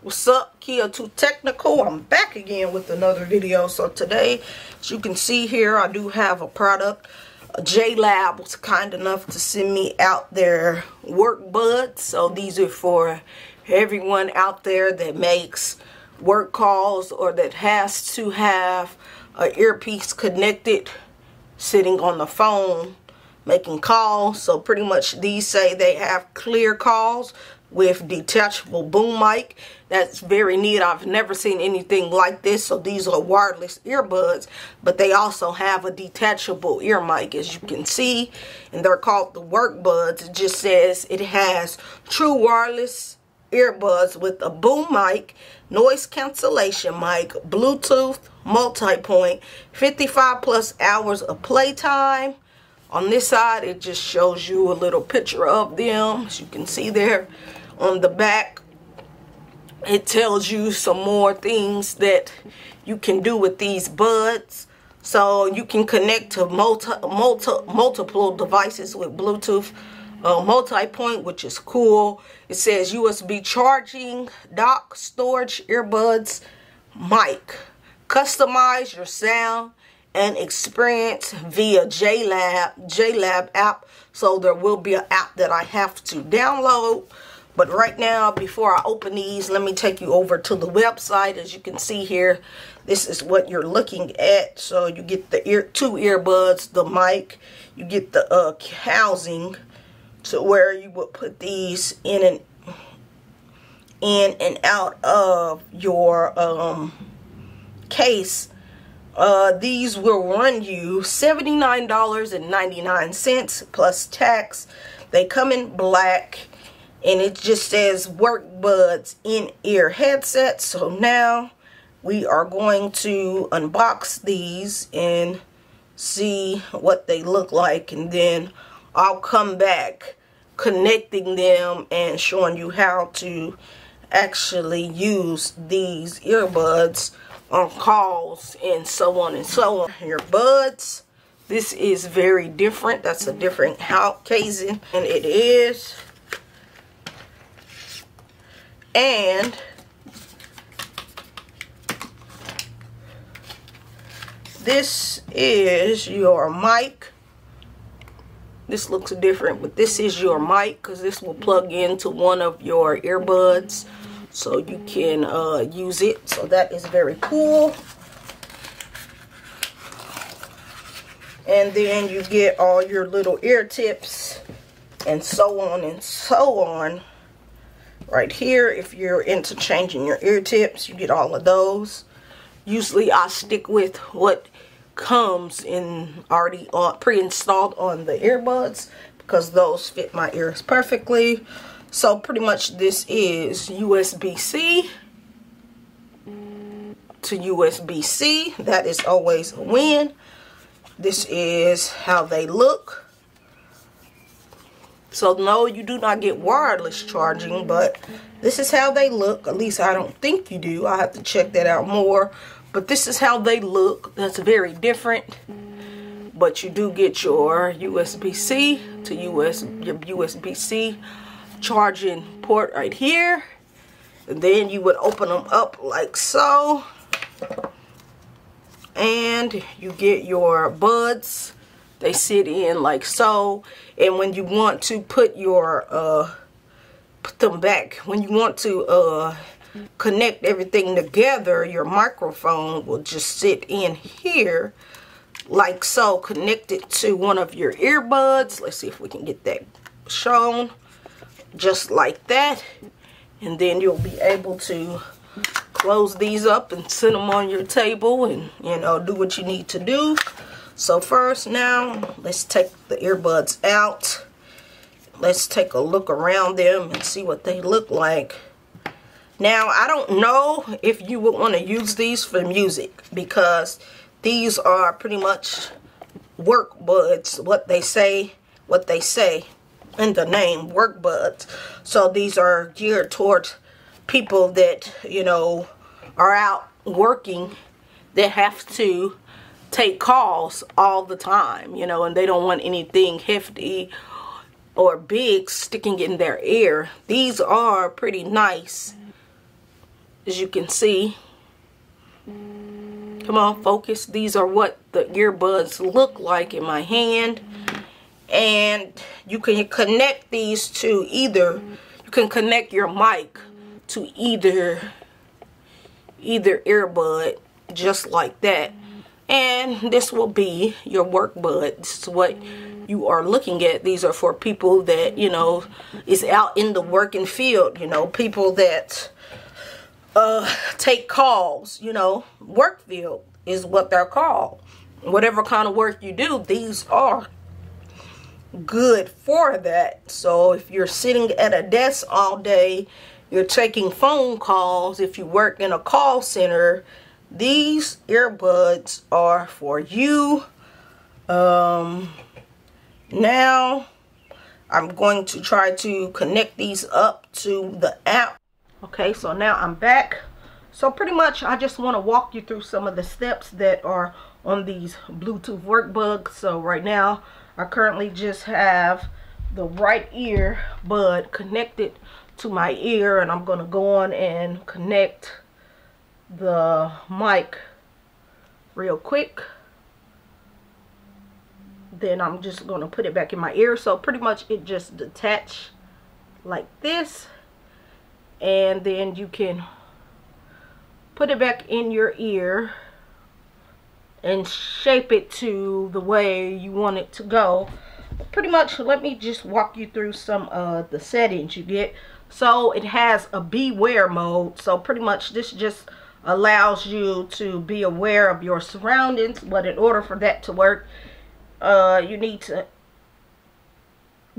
What's up, Kia Too Technical? I'm back again with another video. So today, as you can see here, I do have a product. Jlab was kind enough to send me out their work buds. So these are for everyone out there that makes work calls or that has to have an earpiece connected sitting on the phone making calls. So pretty much these say they have clear calls with detachable boom mic. That's very neat. I've never seen anything like this. So these are wireless earbuds, but they also have a detachable ear mic, as you can see, and they're called the Work Buds. It just says it has true wireless earbuds with a boom mic, noise cancellation mic, Bluetooth, multi-point, 55 plus hours of playtime. On this side, it just shows you a little picture of them, as you can see there. On the back, it tells you some more things that you can do with these buds. So you can connect to multiple devices with Bluetooth, multi-point, which is cool. It says USB charging, dock, storage, earbuds, mic. Customize your sound and experience via Jlab app. So there will be an app that I have to download. But right now, before I open these, let me take you over to the website. As you can see here, this is what you're looking at. So you get the two earbuds, the mic, you get the housing to where you would put these in and out of your case. These will run you $79.99 plus tax. They come in black. And it just says Work Buds in-ear headset. So now we are going to unbox these and see what they look like. And then I'll come back connecting them and showing you how to actually use these earbuds on calls and so on and so on. Your buds. This is very different. That's a different casing. And it is. And this is your mic. This looks different, but this is your mic because this will plug into one of your earbuds so you can use it. So that is very cool. And then you get all your little ear tips and so on and so on. Right here, if you're into changing your ear tips, you get all of those. Usually I stick with what comes in already pre-installed on the earbuds because those fit my ears perfectly. So pretty much this is USB-C to USB-C. That is always a win. This is how they look. So no, you do not get wireless charging, but this is how they look. At least I don't think you do. I have to check that out more. But this is how they look. That's very different. But you do get your USB-C to your USB-C charging port right here. And then you would open them up like so. And you get your buds. They sit in like so. And when you want to put your put them back, when you want to connect everything together, your microphone will just sit in here like so, connected to one of your earbuds. Let's see if we can get that shown, just like that. And then you'll be able to close these up and sit them on your table and, you know, do what you need to do. So first, now let's take the earbuds out. Let's take a look around them and see what they look like. Now, I don't know if you would want to use these for music because these are pretty much work buds, what they say in the name, Work Buds. So these are geared towards people that, you know, are out working, that have to take calls all the time, you know, and they don't want anything hefty or big sticking in their ear. These are pretty nice as you can see, come on, focus. These are what the earbuds look like in my hand. And you can connect these to either, you can connect your mic to either earbud, just like that. And this will be your work bud. This is what you are looking at. These are for people that, you know, is out in the working field, you know, people that take calls, you know, work field is what they're called. Whatever kind of work you do, these are good for that. So if you're sitting at a desk all day, you're taking phone calls, if you work in a call center, these earbuds are for you. Now I'm going to try to connect these up to the app. Okay, so now I'm back. So pretty much I just want to walk you through some of the steps that are on these Bluetooth work buds. So right now I currently just have the right ear bud connected to my ear, and I'm going to go on and connect the mic real quick. Then I'm just going to put it back in my ear. So pretty much it just detach like this, and then you can put it back in your ear and shape it to the way you want it to go. Pretty much, let me just walk you through some of the settings you get. So it has a beware mode. So pretty much this just allows you to be aware of your surroundings, but in order for that to work, you need to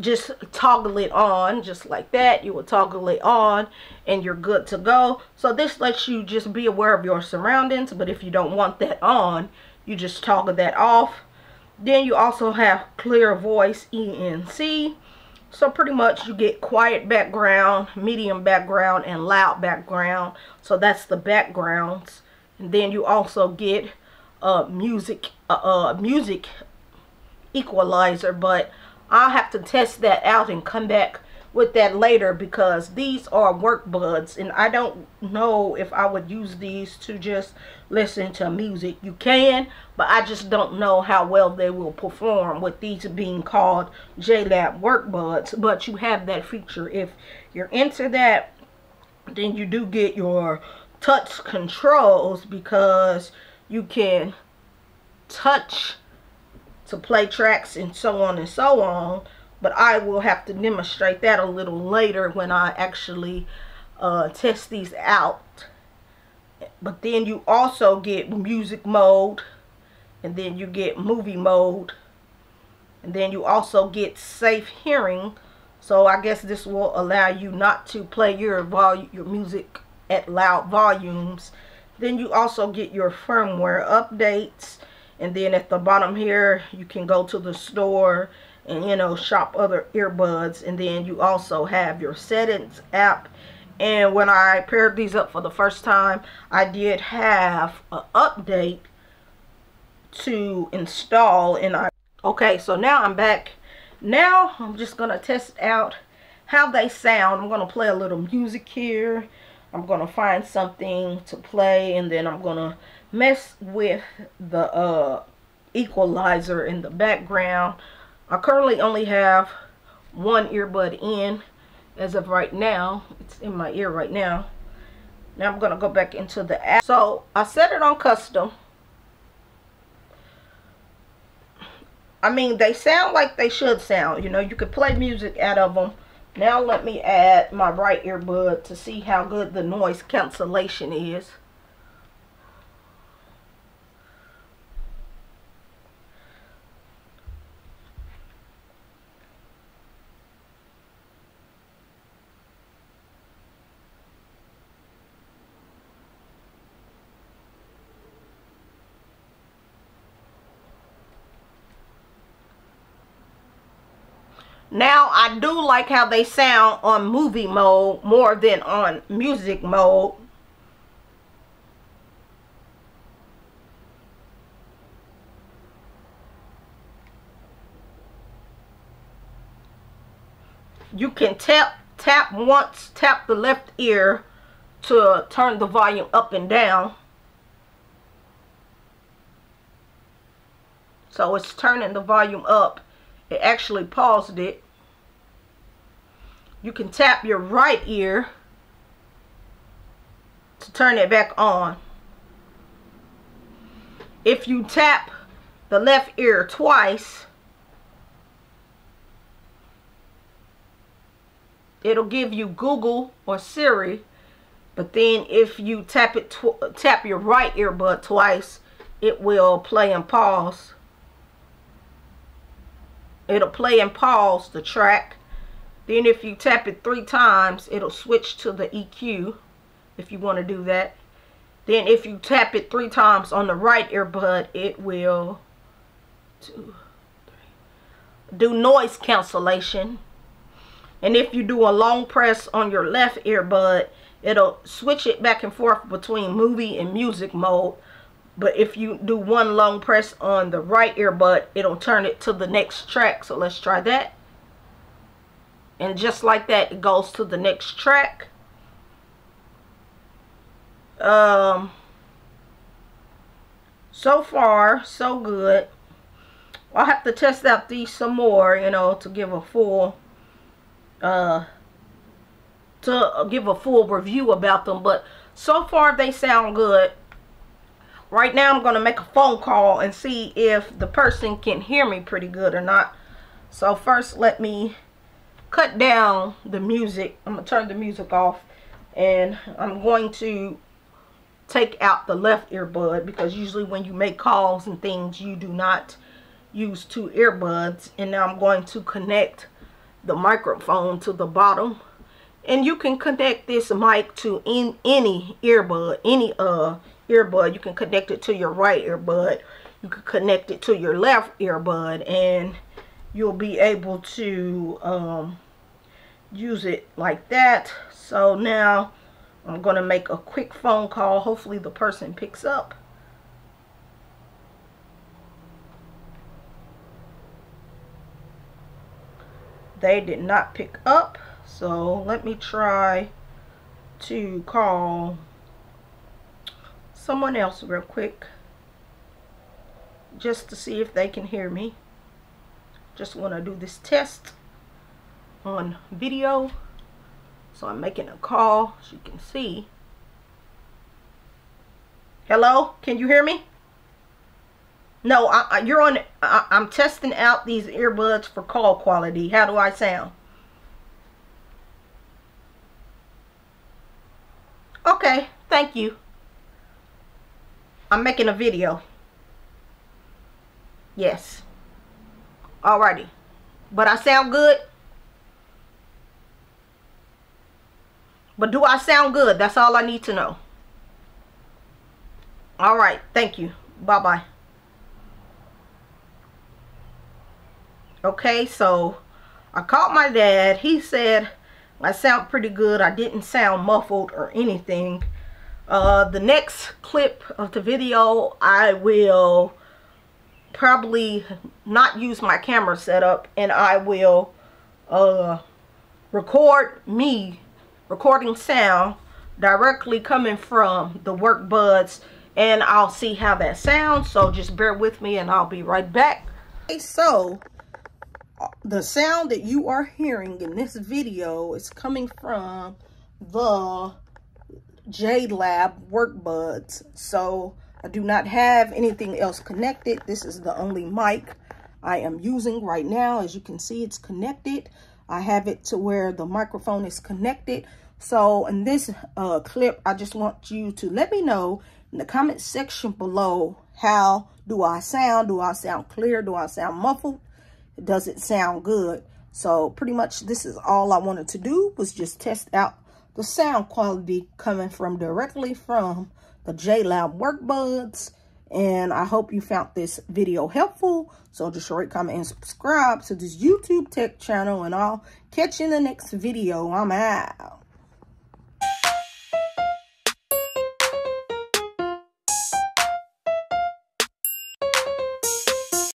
just toggle it on, just like that. You will toggle it on and you're good to go. So this lets you just be aware of your surroundings, but if you don't want that on, you just toggle that off. Then you also have clear voice ENC. So pretty much you get quiet background, medium background, and loud background. So that's the backgrounds. And then you also get music equalizer, but I'll have to test that out and come back with that later, because these are work buds and I don't know if I would use these to just listen to music. You can, but I just don't know how well they will perform with these being called Jlab Work Buds. But you have that feature. If you're into that, then you do get your touch controls, because you can touch to play tracks and so on and so on. But I will have to demonstrate that a little later when I actually test these out. But then you also get music mode, and then you get movie mode, and then you also get safe hearing. So I guess this will allow you not to play your music at loud volumes. Then you also get your firmware updates, and then at the bottom here you can go to the store and, you know, shop other earbuds. And then you also have your settings app. And when I paired these up for the first time, I did have an update to install, and okay, so now I'm back. Now I'm just gonna test out how they sound. I'm gonna play a little music here. I'm gonna find something to play, and then I'm gonna mess with the equalizer in the background. I currently only have one earbud in as of right now. It's in my ear right now. Now I'm gonna go back into the app. So I set it on custom. I mean, they sound like they should sound. You know, you could play music out of them. Now let me add my right earbud to see how good the noise cancellation is. Now, I do like how they sound on movie mode more than on music mode. You can tap once, tap the left ear to turn the volume up and down. So it's turning the volume up. It actually paused it. You can tap your right ear to turn it back on. If you tap the left ear twice, it'll give you Google or Siri. But then if you tap your right earbud twice, it will play and pause. It'll play and pause the track. Then if you tap it 3 times, it'll switch to the EQ if you want to do that. Then if you tap it 3 times on the right earbud, it will do noise cancellation. And if you do a long press on your left earbud, it'll switch it back and forth between movie and music mode. But if you do one long press on the right earbud, it'll turn it to the next track. So let's try that. And just like that, it goes to the next track. So far, so good. I'll have to test out these some more, you know, to give a full review about them. But so far, they sound good. Right now, I'm going to make a phone call and see if the person can hear me pretty good or not. So first, let me cut down the music. I'm going to turn the music off. And I'm going to take out the left earbud, because usually when you make calls and things, you do not use 2 earbuds. And now I'm going to connect the microphone to the bottom. And you can connect this mic to any earbud, earbud. You can connect it to your right earbud. You can connect it to your left earbud, and you'll be able to use it like that. So now I'm going to make a quick phone call. Hopefully the person picks up. They did not pick up. So let me try to call someone else real quick, just to see if they can hear me. Just want to do this test on video. So I'm making a call, as you can see. Hello, can you hear me? No, you're on. I'm testing out these earbuds for call quality. How do I sound? Okay, thank you. I'm making a video. Yes. Alrighty. But I sound good? But do I sound good? That's all I need to know. Alright, thank you. Bye-bye. Okay, so I called my dad. He said I sound pretty good. I didn't sound muffled or anything. The next clip of the video, I will probably not use my camera setup, and I will recording sound directly coming from the Work Buds, and I'll see how that sounds. So just bear with me and I'll be right back. Okay, so the sound that you are hearing in this video is coming from the Jlab Work Buds. So I do not have anything else connected. This is the only mic I am using right now. As you can see, it's connected. I have it to where the microphone is connected. So in this clip, I just want you to let me know in the comment section below, how do I sound? Do I sound clear? Do I sound muffled? Does it sound good? So pretty much this is all I wanted to do, was just test out the sound quality coming from directly from the Jlab Work Buds. And I hope you found this video helpful. So just rate, comment, and subscribe to this YouTube tech channel, and I'll catch you in the next video. I'm out.